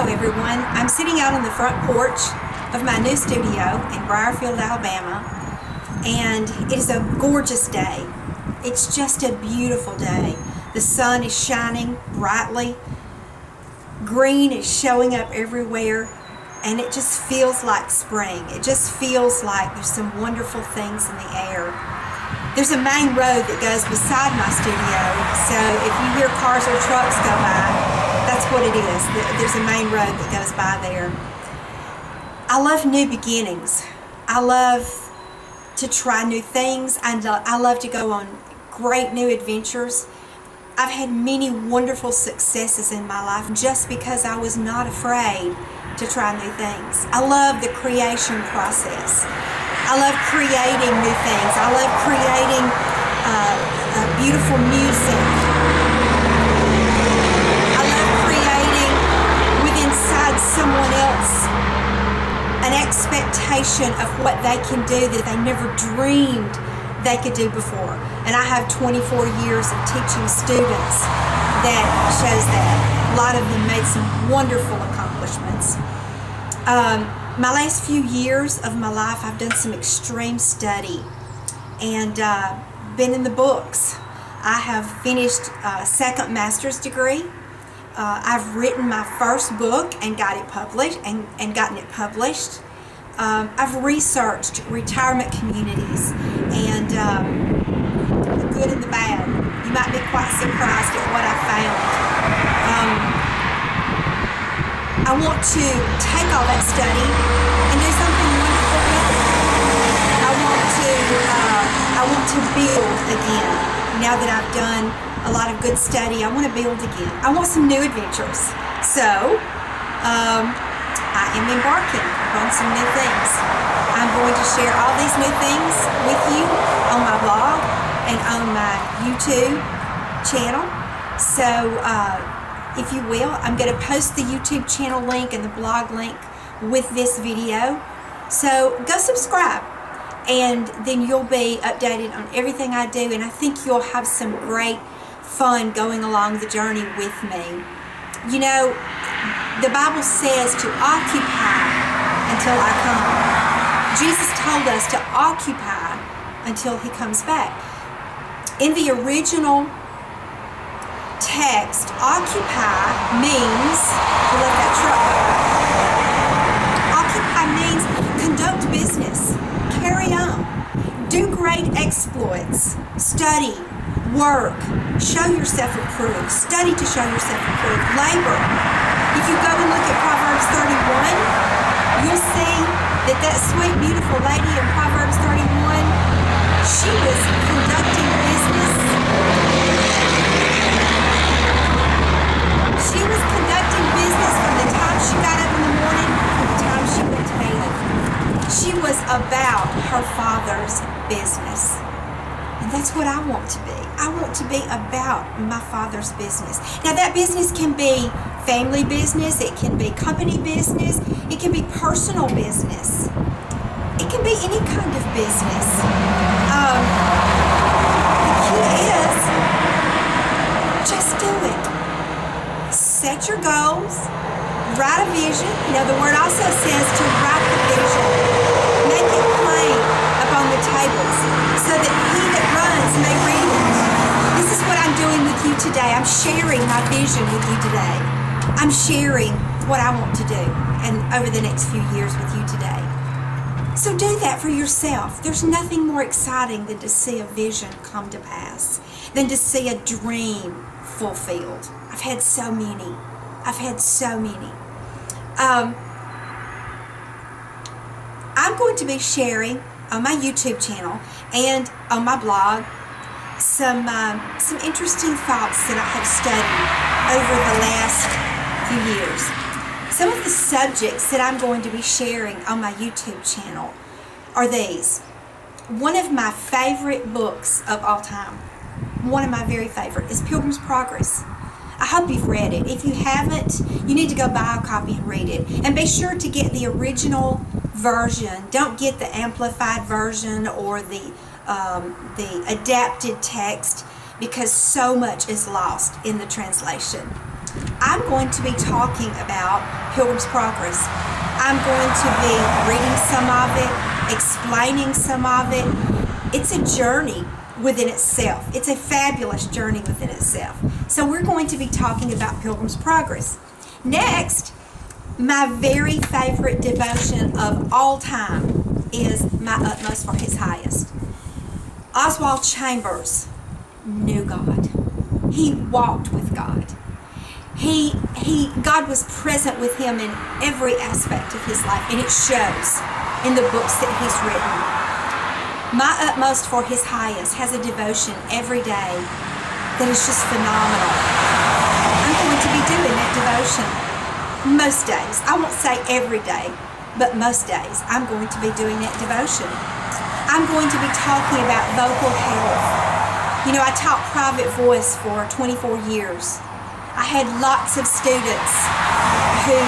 Hello everyone, I'm sitting out on the front porch of my new studio in Briarfield, Alabama, and it is a gorgeous day. It's just a beautiful day. The sun is shining brightly, green is showing up everywhere, and it just feels like spring. It just feels like there's some wonderful things in the air. There's a main road that goes beside my studio, so if you hear cars or trucks go by, that's what it is. There's a main road that goes by there. I love new beginnings. I love to try new things. I love to go on great new adventures. I've had many wonderful successes in my life just because I was not afraid to try new things. I love the creation process. I love creating new things. I love creating beautiful music. Someone else an expectation of what they can do that they never dreamed they could do before. And I have 24 years of teaching students that shows that. A lot of them made some wonderful accomplishments. My last few years of my life, I've done some extreme study and been in the books. I have finished a second master's degree. I've written my first book and got it published and gotten it published. I've researched retirement communities and the good and the bad. You might be quite surprised at what I found. I want to take all that study and do something wonderful with it. I want to build again. Now that I've done a lot of good study, I want to build again. I want some new adventures. So, I am embarking on some new things. I'm going to share all these new things with you on my blog and on my YouTube channel. So, if you will, I'm going to post the YouTube channel link and the blog link with this video. So, go subscribe. And then you'll be updated on everything I do, and I think you'll have some great fun going along the journey with me. You know, the Bible says to occupy until I come. Jesus told us to occupy until he comes back. In the original text, occupy means, let that truck go. Occupy means conduct business. Carry on. Do great exploits. Study. Work. Show yourself approved. Study to show yourself approved. Labor. If you go and look at Proverbs 31, you'll see that sweet, beautiful lady in Proverbs 31, she was conducting business. She was conducting business from the time she got up in the morning to the time she went to bed. She was about her Father's business. And that's what I want to be. I want to be about my Father's business. Now that business can be family business, it can be company business, it can be personal business. It can be any kind of business. The key is just do it. Set your goals. Write a vision. You know, the word also says to write the vision. Make it plain upon the tables so that he that runs may read it. This is what I'm doing with you today. I'm sharing my vision with you today. I'm sharing what I want to do and over the next few years with you today. So do that for yourself. There's nothing more exciting than to see a vision come to pass, than to see a dream fulfilled. I've had so many. I'm going to be sharing on my YouTube channel and on my blog some interesting thoughts that I have studied over the last few years. Some of the subjects that I'm going to be sharing on my YouTube channel are these. One of my favorite books of all time, one of my very favorite, is Pilgrim's Progress. I hope you've read it. If you haven't, you need to go buy a copy and read it. And be sure to get the original version. Don't get the amplified version or the adapted text, because so much is lost in the translation. I'm going to be talking about Pilgrim's Progress. I'm going to be reading some of it, explaining some of it. It's a journey within itself. It's a fabulous journey within itself. So we're going to be talking about Pilgrim's Progress. Next, my very favorite devotion of all time is My Utmost for His Highest. Oswald Chambers knew God. He walked with God. God was present with him in every aspect of his life, and it shows in the books that he's written. My Utmost for His Highest has a devotion every day that is just phenomenal. I'm going to be doing that devotion most days. I won't say every day, but most days I'm going to be doing that devotion. I'm going to be talking about vocal health. You know, I taught private voice for 24 years. I had lots of students who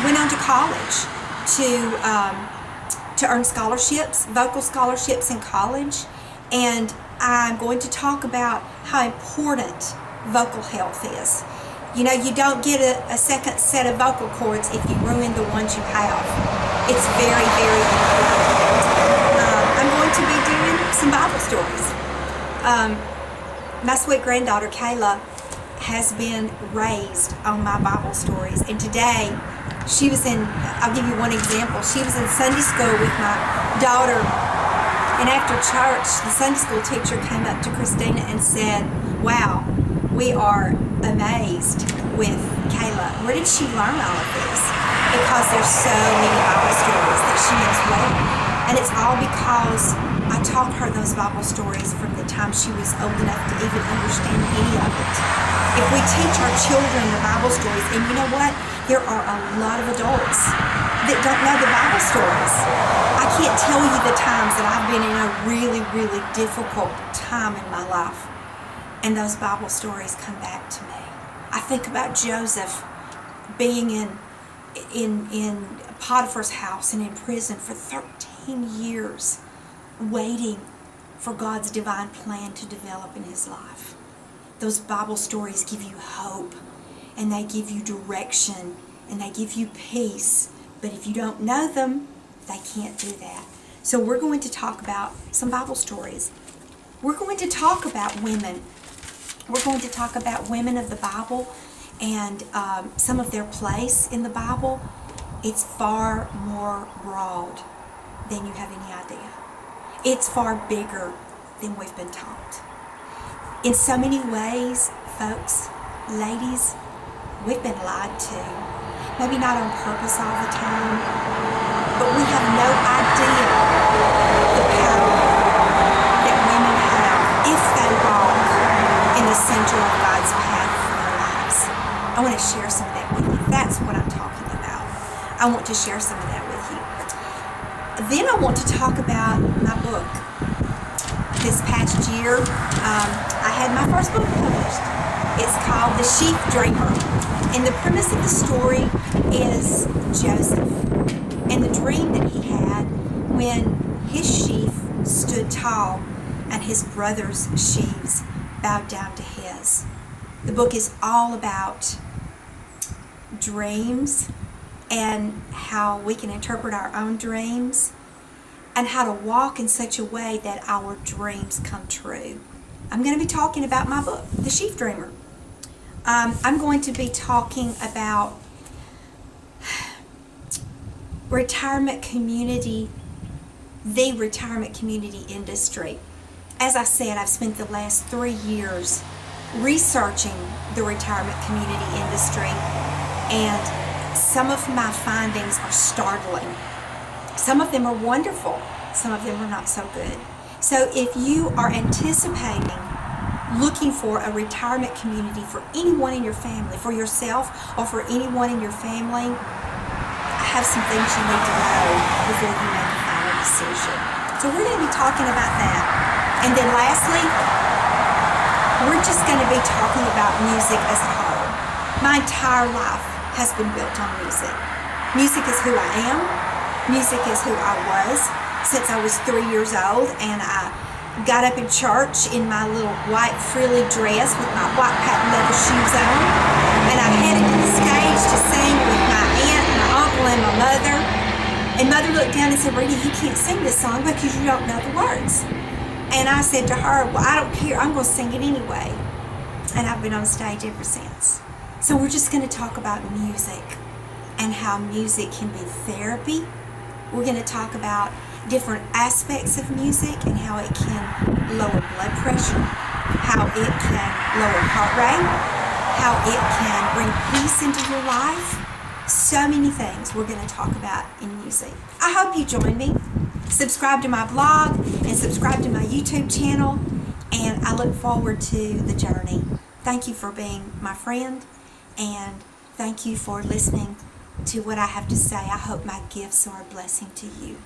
went on to college to earn scholarships, vocal scholarships in college, and I'm going to talk about how important vocal health is. You know, you don't get a second set of vocal cords if you ruin the ones you have. It's very, very important. I'm going to be doing some Bible stories. My sweet granddaughter, Kayla, has been raised on my Bible stories. And today, I'll give you one example. She was in Sunday school with my daughter. And after church, the Sunday school teacher came up to Christina and said, "Wow, we are amazed with Kayla. Where did she learn all of this?" Because there's so many Bible stories that she knows well. And it's all because I taught her those Bible stories from the time she was old enough to even understand any of it. If we teach our children the Bible stories, and you know what? There are a lot of adults that don't know the Bible stories. I can't tell you the times that I've been in a really, really difficult time in my life, and those Bible stories come back to me. I think about Joseph being in Potiphar's house and in prison for 13 years, waiting for God's divine plan to develop in his life. Those Bible stories give you hope, and they give you direction, and they give you peace. But if you don't know them, they can't do that. So we're going to talk about some Bible stories. We're going to talk about women. We're going to talk about women of the Bible and some of their place in the Bible. It's far more broad than you have any idea. It's far bigger than we've been taught. In so many ways, folks, ladies, we've been lied to. Maybe not on purpose all the time, but we have no idea the power that women have if they walk in the center of God's path for their lives. I want to share some of that with you. That's what I'm talking about. I want to share some of that with you. Then I want to talk about my book. This past year, I had my first book published. It's called The Sheaf Dreamer. And the premise of the story is Joseph and the dream that he had when his sheaf stood tall and his brother's sheaves bowed down to his. The book is all about dreams and how we can interpret our own dreams and how to walk in such a way that our dreams come true. I'm going to be talking about my book, The Sheaf Dreamer. I'm going to be talking about retirement community, the retirement community industry. As I said, I've spent the last 3 years researching the retirement community industry, and some of my findings are startling. Some of them are wonderful, some of them are not so good. So if you are anticipating looking for a retirement community for anyone in your family, for yourself or for anyone in your family, I have some things you need to know before you make a final decision. So we're going to be talking about that. And then lastly, we're just going to be talking about music as a whole. My entire life has been built on music. Music is who I am. Music is who I was since I was 3 years old, and I got up in church in my little white frilly dress with my white patent leather shoes on, and I had looked down and said, Rita, you can't sing this song because you don't know the words. And I said to her, well, I don't care. I'm going to sing it anyway. And I've been on stage ever since. So we're just going to talk about music and how music can be therapy. We're going to talk about different aspects of music and how it can lower blood pressure, how it can lower heart rate, how it can bring peace into your life. So many things we're going to talk about in music. I hope you join me. Subscribe to my blog and subscribe to my YouTube channel, and I look forward to the journey. Thank you for being my friend, and thank you for listening to what I have to say. I hope my gifts are a blessing to you.